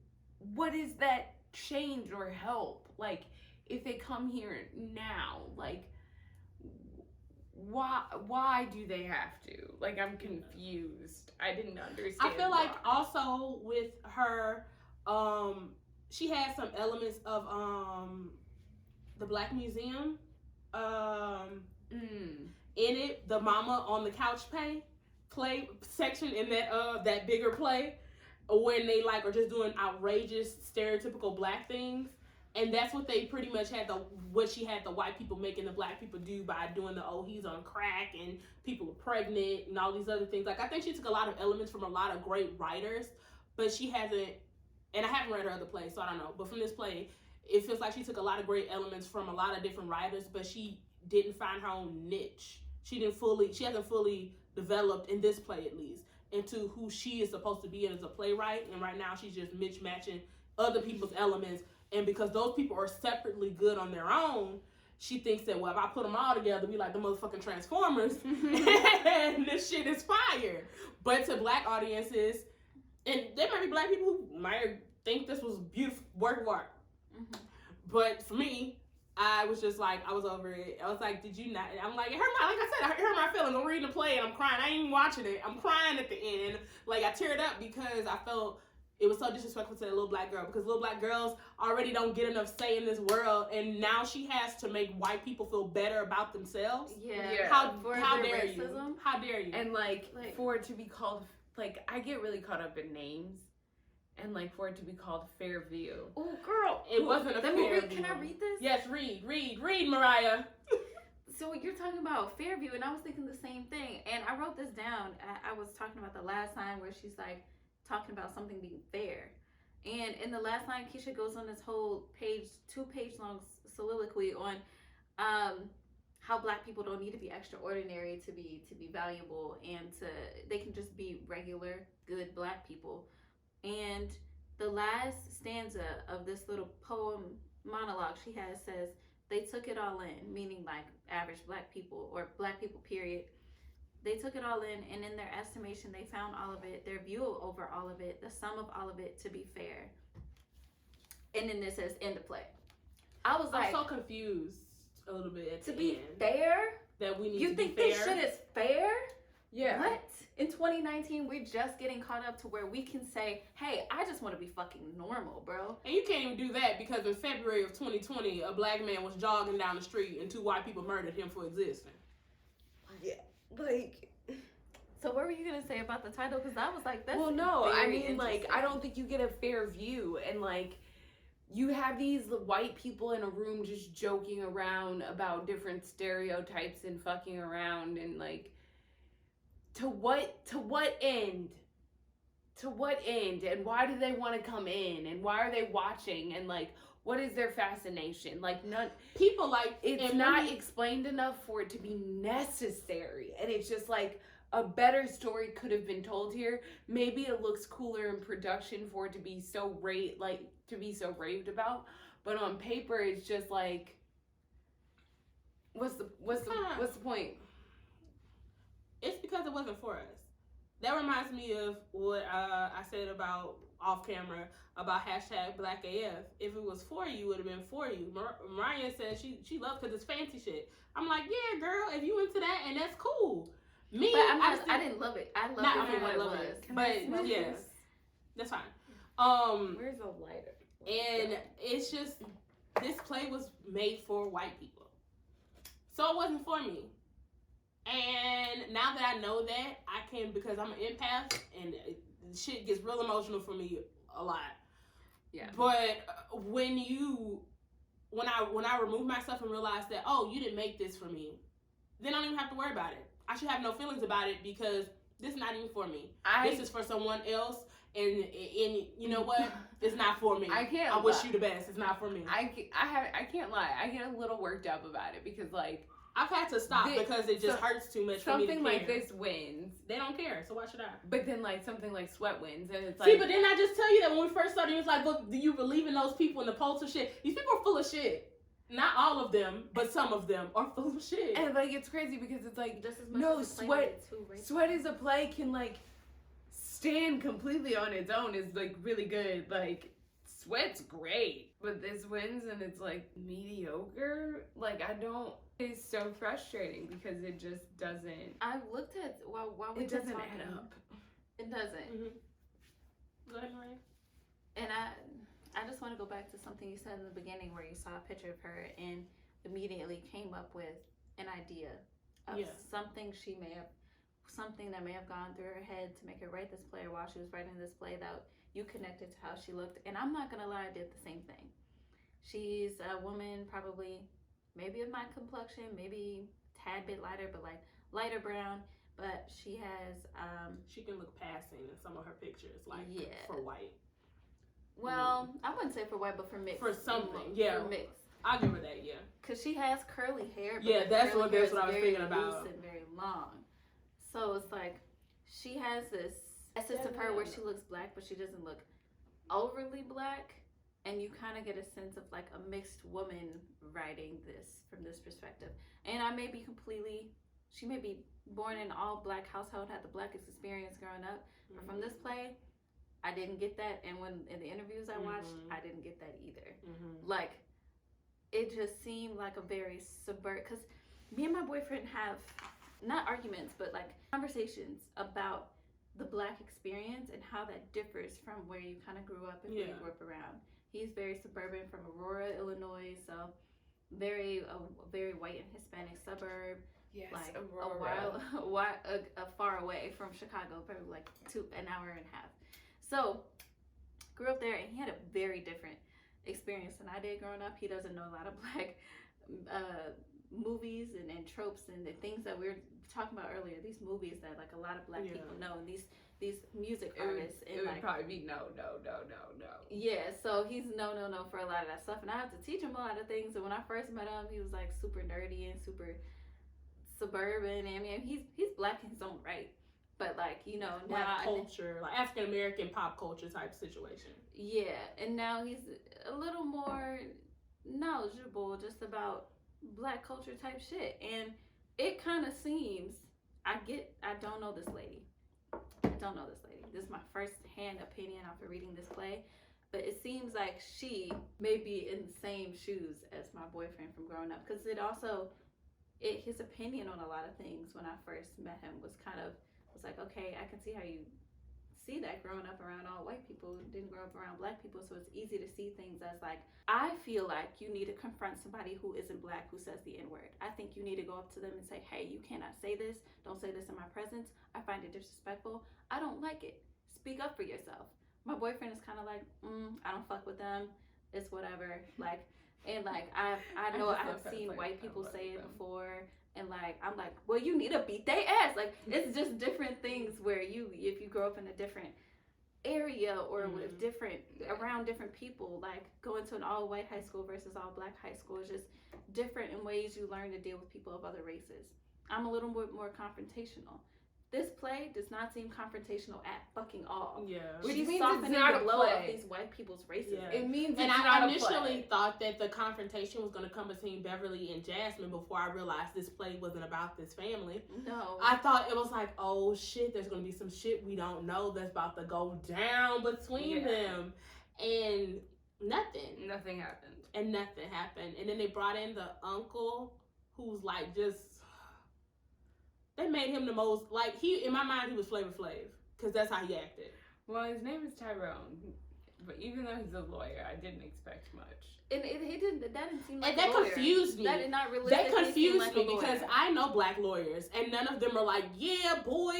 what is that change or help? Like, if they come here now, like, why do they have to? Like, I'm confused. I didn't understand. I feel like also with her, she had some elements of the Black Museum. In it, the mama on the couch play section in that bigger play, when they like are just doing outrageous stereotypical black things, and that's what they pretty much had what she had the white people making the black people do by doing he's on crack and people are pregnant and all these other things. Like, I think she took a lot of elements from a lot of great writers, but she hasn't, and I haven't read her other plays, so I don't know, but from this play, it feels like she took a lot of great elements from a lot of different writers, but she didn't find her own niche. She hasn't fully developed, in this play at least, into who she is supposed to be as a playwright. And right now she's just mismatching other people's elements. And because those people are separately good on their own, she thinks that, well, if I put them all together, be like the motherfucking Transformers, and this shit is fire. But to black audiences, and there might be black people who might think this was beautiful work of art. But for me, I was just like, I was over it. I was like, did you not? I'm like, it hurt my feelings. I'm reading the play and I'm crying. I ain't even watching it. I'm crying at the end. Like, I teared up because I felt it was so disrespectful to that little black girl, because little black girls already don't get enough say in this world, and now she has to make white people feel better about themselves. How dare you? How dare you? And like for it to be called, like, I get really caught up in names. and like for it to be called Fairview. Oh, girl. It wasn't a Let me read. Fairview. Can I read this? Yes, read, Mariah. So you're talking about Fairview, and I was thinking the same thing. And I wrote this down. I was talking about the last line where she's like talking about something being fair. And in the last line, Keisha goes on this whole two-page long soliloquy on how Black people don't need to be extraordinary to be valuable, and they can just be regular, good Black people. And the last stanza of this little poem monologue she has says, they took it all in, meaning like average Black people or Black people, period. They took it all in, and in their estimation, they found all of it, their view over all of it, the sum of all of it to be fair. And then this says end of play. I was like, I'm so confused a little bit at to the be end. fair? That we need You to think be this fair. shit is fair? Yeah. What? In 2019, we're just getting caught up to where we can say, hey, I just want to be fucking normal, bro. And you can't even do that because in February of 2020, a Black man was jogging down the street and 2 white people murdered him for existing. Yeah. Like. So what were you going to say about the title? Because I was like, that's Well, no, I very mean, like, interesting. I don't think you get a fair view. And, like, you have these white people in a room just joking around about different stereotypes and fucking around. And, like, to what end? To what end? And why do they want to come in? And why are they watching? And, like, what is their fascination? Like, none... People like... It's not explained enough for it to be necessary. And it's just, like... A better story could have been told here. Maybe it looks cooler in production for it to be so raved about. But on paper, it's just like, what's the point? It's because it wasn't for us. That reminds me of what I said about off camera about hashtag Black AF. If it was for you, it would have been for you. Mariah said she loves because it's fancy shit. I'm like, yeah, girl, if you into that, and that's cool. Me, but I didn't love it. I loved it for what it was. But yeah, that's fine. Where's the lighter? And it's just, this play was made for white people, so it wasn't for me. And now that I know that, I can, because I'm an empath, and shit gets real emotional for me a lot. Yeah. But when I remove myself and realize that, oh, you didn't make this for me, then I don't even have to worry about it. I should have no feelings about it because this is not even for me. This is for someone else, and you know what? It's not for me. I wish you the best. It's not for me. I can't lie. I get a little worked up about it because, like, I've had to stop because it just hurts too much for me to care. Something like this wins. They don't care, so why should I? But then, like, something like Sweat wins, and it's like... See, but didn't I just tell you that when we first started, it was like, look, do you believe in those people in the postal shit? These people are full of shit. Not all of them, but some of them are full of shit. And, like, it's crazy because it's like, just as much no, as Sweat as a play can, like, stand completely on its own is, like, really good. Like, Sweat's great. But this wins and it's, like, mediocre. Like, it's so frustrating because it just doesn't... I looked at, while we it were doesn't talking, add up. It doesn't. Mm-hmm. Go ahead, Maria. And I just want to go back to something you said in the beginning where you saw a picture of her and immediately came up with an idea of something that may have gone through her head to make her write this play, or while she was writing this play that you connected to how she looked. And I'm not going to lie, I did the same thing. She's a woman probably maybe of my complexion, maybe a tad bit lighter, but like lighter brown. But she has... she can look passing in some of her pictures, like for white. Well, I wouldn't say for white, but for mixed. For something, yeah. For mixed. I'll give her that, yeah. Because she has curly hair. But yeah, that's what I was thinking about. Loose and very long. So it's like, she has this essence of her where she looks black, but she doesn't look overly black. And you kind of get a sense of like a mixed woman writing this from this perspective. And I may be she may be born in an all black household, had the blackest experience growing up. But from this play, I didn't get that, and when in the interviews I watched, I didn't get that either. Like, it just seemed like a very because me and my boyfriend have, not arguments, but like conversations about the black experience and how that differs from where you kind of grew up and who you grew up around. He's very suburban from Aurora, Illinois, so a very white and Hispanic suburb. Yes, like Aurora. a far away from Chicago, probably like an hour and a half. So grew up there, and he had a very different experience than I did growing up. He doesn't know a lot of black movies and tropes and the things that we were talking about earlier. These movies that like a lot of black people know, and these music artists. It would probably be no. Yeah, so he's no for a lot of that stuff, and I have to teach him a lot of things. And when I first met him, he was like super nerdy and super suburban. I mean, he's black in his own right, but like, you know, Black now culture, like African American pop culture type situation. yeah, and now he's a little more knowledgeable just about black culture type shit, and it kind of seems I don't know this lady. This is my first hand opinion after reading this play, but it seems like she may be in the same shoes as my boyfriend from growing up, because his opinion on a lot of things when I first met him was like, okay, I can see how you see that growing up around all white people, didn't grow up around black people, so it's easy to see things as like, I feel like you need to confront somebody who isn't black who says the N-word. I think you need to go up to them and say, hey, you cannot say this, don't say this in my presence, I find it disrespectful, I don't like it, speak up for yourself. My boyfriend is kind of like, I don't fuck with them, it's whatever, like, and like I know I've seen white people say it before, and like I'm like, well, you need to beat their ass. Like, it's just different things where if you grow up in a different area or with around different people, like going to an all white high school versus all black high school is just different in ways you learn to deal with people of other races. I'm a little bit more confrontational. This play does not seem confrontational at fucking all. Yeah. Which She's means softening it's not the a blow play. of these white people's racism. Yeah. It means And it's I not a initially play. thought that the confrontation was going to come between Beverly and Jasmine before I realized this play wasn't about this family. No. I thought it was like, oh shit, there's going to be some shit we don't know that's about to go down between them. And nothing. Nothing happened. And nothing happened. And then they brought in the uncle who's like just... They made him the most... Like, in my mind, he was Flavor Flav. Because that's how he acted. Well, his name is Tyrone. But even though he's a lawyer, I didn't expect much. And that didn't seem like And that a lawyer. confused me. That did not That realistically seem confused like me a lawyer. because I know black lawyers and none of them are like, yeah, boy,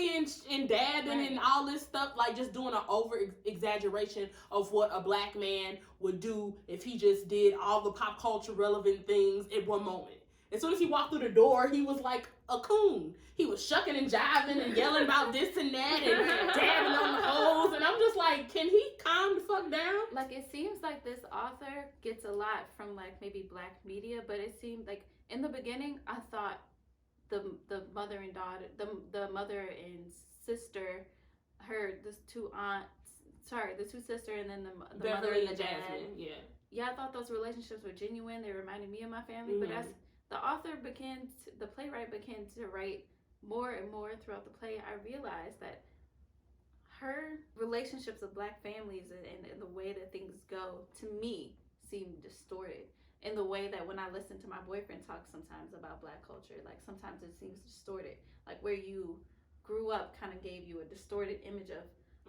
and dabbing and all this stuff, like just doing an over exaggeration of what a black man would do if he just did all the pop culture relevant things in one moment. As soon as he walked through the door, he was like a coon. He was shucking and jiving and yelling about this and that and dabbing on the hoes. And I'm just like, can he calm the fuck down? Like, it seems like this author gets a lot from like maybe black media, but it seemed like in the beginning, I thought the mother and daughter, the mother and sister, the two sisters, and then the mother and the dad. Jasmine, Yeah, I thought those relationships were genuine. They reminded me of my family, but as the playwright began to write more and more throughout the play, I realized that her relationships with black families and the way that things go, to me, seem distorted. In the way that when I listen to my boyfriend talk sometimes about black culture, like sometimes it seems distorted. Like where you grew up kind of gave you a distorted image of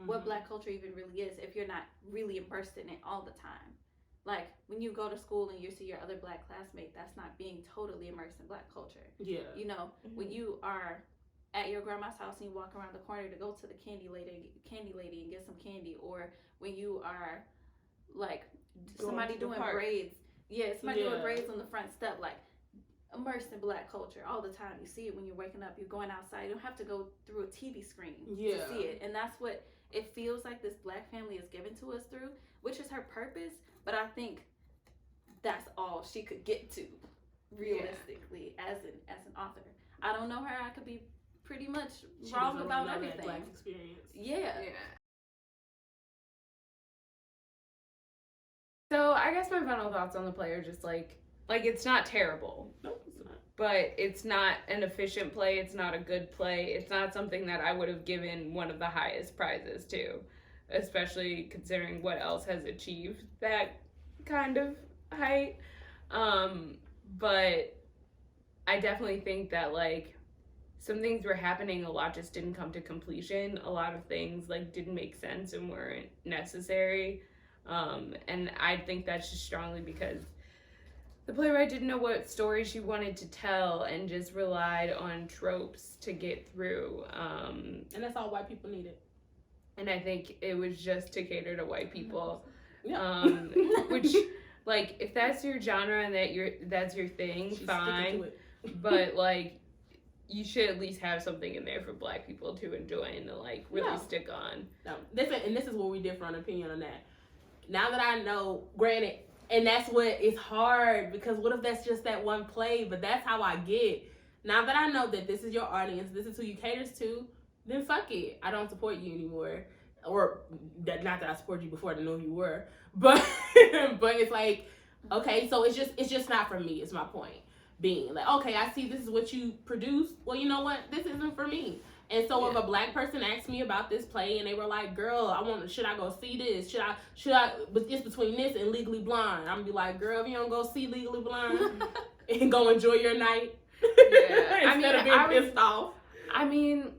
what black culture even really is if you're not really immersed in it all the time. Like, when you go to school and you see your other black classmate, that's not being totally immersed in black culture. Yeah. You know, when you are at your grandma's house and you walk around the corner to go to the candy lady and get some candy, or when you are, like, somebody doing braids. Yeah, somebody doing braids on the front step, like, immersed in black culture all the time. You see it when you're waking up, you're going outside. You don't have to go through a TV screen to see it. And that's what it feels like this black family is given to us through, which is her purpose. But I think that's all she could get to, realistically, as an author. I don't know her. I could be pretty much wrong about everything. That black experience. Yeah. So I guess my final thoughts on the play are just like it's not terrible. No, it's not. But it's not an efficient play. It's not a good play. It's not something that I would have given one of the highest prizes to, especially considering what else has achieved that kind of height. But I definitely think that like some things were happening, a lot just didn't come to completion. A lot of things like didn't make sense and weren't necessary. And I think that's just strongly because the playwright didn't know what story she wanted to tell and just relied on tropes to get through. And that's all white people needed. And I think it was just to cater to white people. Yeah. Which, like, if that's your genre and that's your thing, She's fine. sticking to it. But, like, you should at least have something in there for black people to enjoy and to, like, really stick on. No, this is where we differ on opinion on that. Now that I know, granted, and that's what it's hard, because what if that's just that one play? But that's how I get. Now that I know that this is your audience, this is who you caters to, then fuck it. I don't support you anymore. Or, not that I supported you before I didn't know who you were. But but it's like, okay, so it's just not for me, is my point. Being like, okay, I see this is what you produce. Well, you know what? This isn't for me. And so if a black person asked me about this play and they were like, girl, should I go see this? Should I, but it's between this and Legally Blonde. I'm gonna be like, girl, if you don't go see Legally Blonde and go enjoy your night. Yeah. Instead of being pissed off. I mean,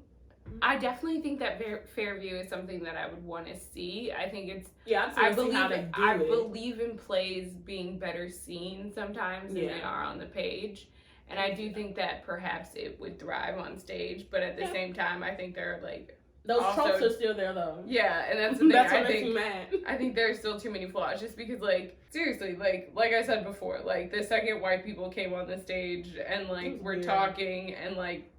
I definitely think that Fairview is something that I would want to see. I think it's, I believe in plays being better seen sometimes than they are on the page. And I do think that perhaps it would thrive on stage, but at the same time, I think there are, like, those tropes are still there, though. Yeah, and that's the thing. That's what makes me mad. I think there are still too many flaws, just because, like, seriously, like I said before, like, the second white people came on the stage and, like, were talking and, like,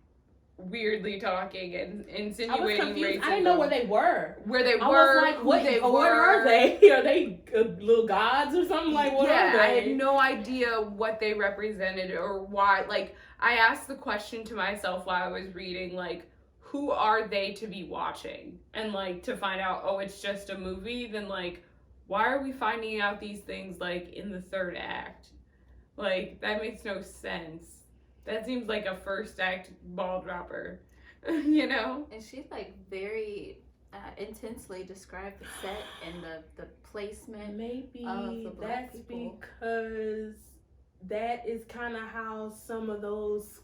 weirdly talking and insinuating racism. I didn't know where they were. I was like, what are they? Are they little gods or something? Like, what are they? I had no idea what they represented or why. Like, I asked the question to myself while I was reading, like, who are they to be watching? And, like, to find out, oh, it's just a movie, then, like, why are we finding out these things, like, in the third act? Like, that makes no sense. That seems like a first act ball dropper, you know? And she, like, very intensely described the set and the placement of the black people. Because that is kind of how some of those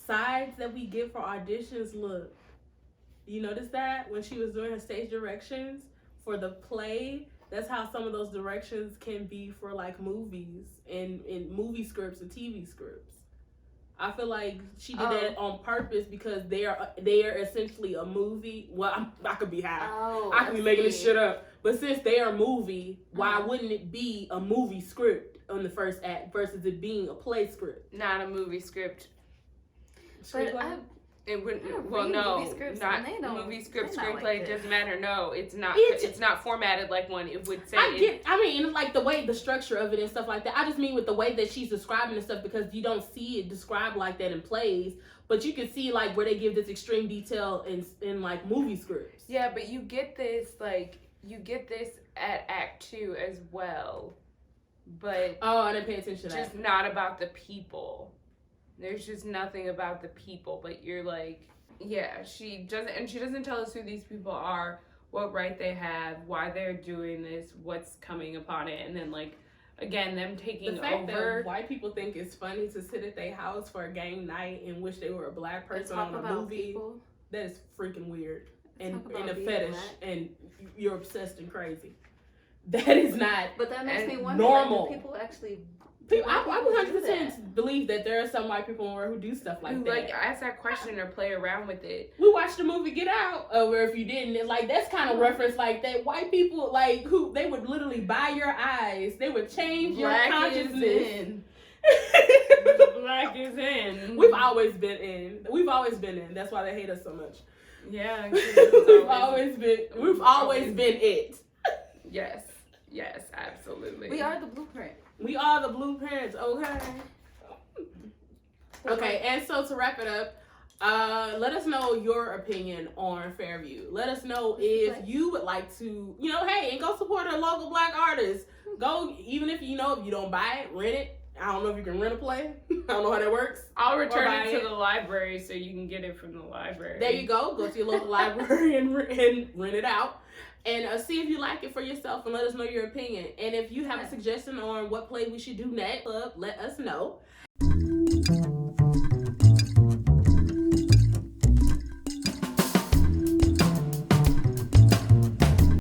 sides that we get for auditions look. You notice that when she was doing her stage directions for the play? That's how some of those directions can be for, like, movies and movie scripts and TV scripts. I feel like she did that on purpose because they are essentially a movie. Well, I could be high. I could be making this shit up. But since they are a movie, why wouldn't it be a movie script on the first act versus it being a play script? Not a movie script. But it wouldn't. Well, no, not movie script screenplay. Doesn't matter. No, it's not. It's not formatted like one. It would say. I mean, like the way the structure of it and stuff like that. I just mean with the way that she's describing the stuff, because you don't see it described like that in plays, but you can see like where they give this extreme detail in like movie scripts. Yeah, but you get this at Act 2 as well, but I didn't pay attention to that. Just not about the people. There's just nothing about the people, but you're like, yeah, she doesn't tell us who these people are, what right they have, why they're doing this, what's coming upon it, and then, like, again, them taking the fact over. That white people think it's funny to sit at their house for a game night and wish they were a black person on a movie. People. That is freaking weird and a fetish, and you're obsessed and crazy. That is not. But that makes me wonder, normal. Like, do people actually? I 100% believe that there are some white people in the world who do stuff like that. Like, ask that question or play around with it. We watched the movie Get Out, where if you didn't, it's like, that's kind of reference like that. White people, like, who, they would literally buy your eyes. They would change your consciousness. Black is in. We've always been in. That's why they hate us so much. Yeah. We've always been it. Yes, absolutely. We are the blueprint. We are the blueprints, okay? Okay, and so to wrap it up, let us know your opinion on Fairview. Let us know if you would like to, hey, and go support a local black artist. Go, even if you don't buy it, rent it. I don't know if you can rent a play. I don't know how that works. I'll return it to the library so you can get it from the library. There you go. Go to your local library and rent it out. And see if you like it for yourself and let us know your opinion. And if you have a suggestion on what play we should do next, let us know.